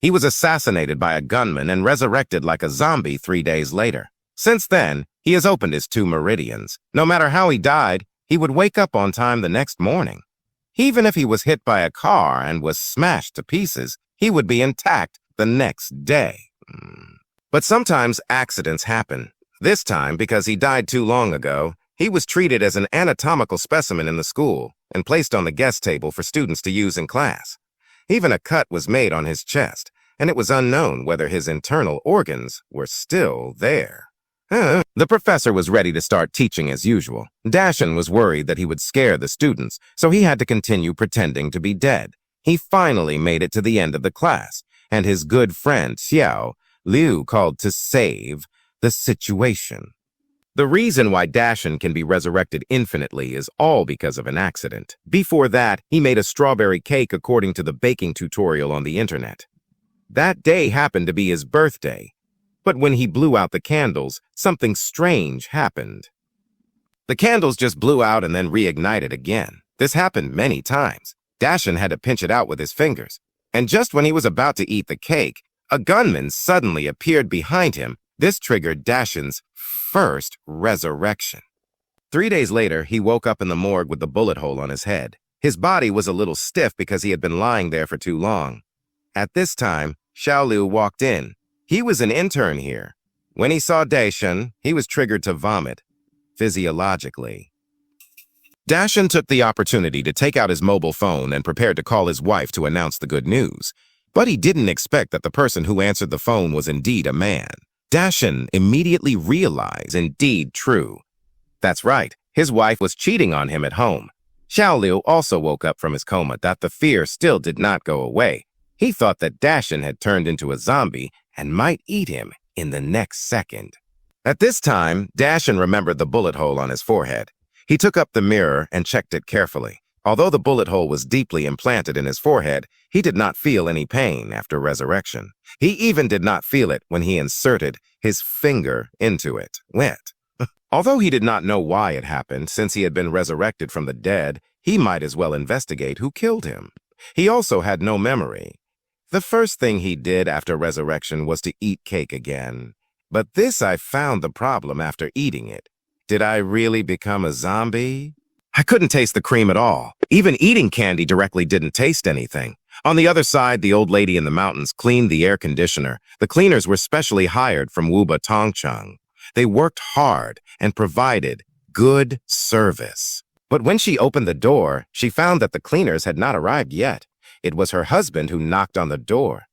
He was assassinated by a gunman and resurrected like a zombie 3 days later. Since then, he has opened his 2 meridians. No matter how he died, he would wake up on time the next morning. Even if he was hit by a car and was smashed to pieces, he would be intact the next day. But sometimes accidents happen. This time, because he died too long ago, he was treated as an anatomical specimen in the school and placed on the guest table for students to use in class. Even a cut was made on his chest, and it was unknown whether his internal organs were still there. The professor was ready to start teaching as usual. Dashan was worried that he would scare the students, so he had to continue pretending to be dead. He finally made it to the end of the class, and his good friend Xiao Liu called to save the situation. The reason why Dashan can be resurrected infinitely is all because of an accident. Before that, he made a strawberry cake according to the baking tutorial on the internet. That day happened to be his birthday. But when he blew out the candles, something strange happened. The candles just blew out and then reignited again. This happened many times. Dashan had to pinch it out with his fingers. And just when he was about to eat the cake, a gunman suddenly appeared behind him. This triggered Dashan's first resurrection. 3 days later, he woke up in the morgue with the bullet hole on his head. His body was a little stiff because he had been lying there for too long. At this time, Xiao Liu walked in. He was an intern here. When he saw Dashan, he was triggered to vomit, physiologically. Dashan took the opportunity to take out his mobile phone and prepared to call his wife to announce the good news. But he didn't expect that the person who answered the phone was indeed a man. Dashan immediately realized, indeed true. That's right, his wife was cheating on him at home. Xiao Liu also woke up from his coma that the fear still did not go away. He thought that Dashan had turned into a zombie and might eat him in the next second. At this time, Dashan remembered the bullet hole on his forehead. He took up the mirror and checked it carefully. Although the bullet hole was deeply implanted in his forehead, he did not feel any pain after resurrection. He even did not feel it when he inserted his finger into it. Although he did not know why it happened, since he had been resurrected from the dead, he might as well investigate who killed him. He also had no memory. The first thing he did after resurrection was to eat cake again. But this I found the problem after eating it. Did I really become a zombie? I couldn't taste the cream at all. Even eating candy directly didn't taste anything. On the other side, the old lady in the mountains cleaned the air conditioner. The cleaners were specially hired from Wuba Tongcheng. They worked hard and provided good service. But when she opened the door, she found that the cleaners had not arrived yet. It was her husband who knocked on the door.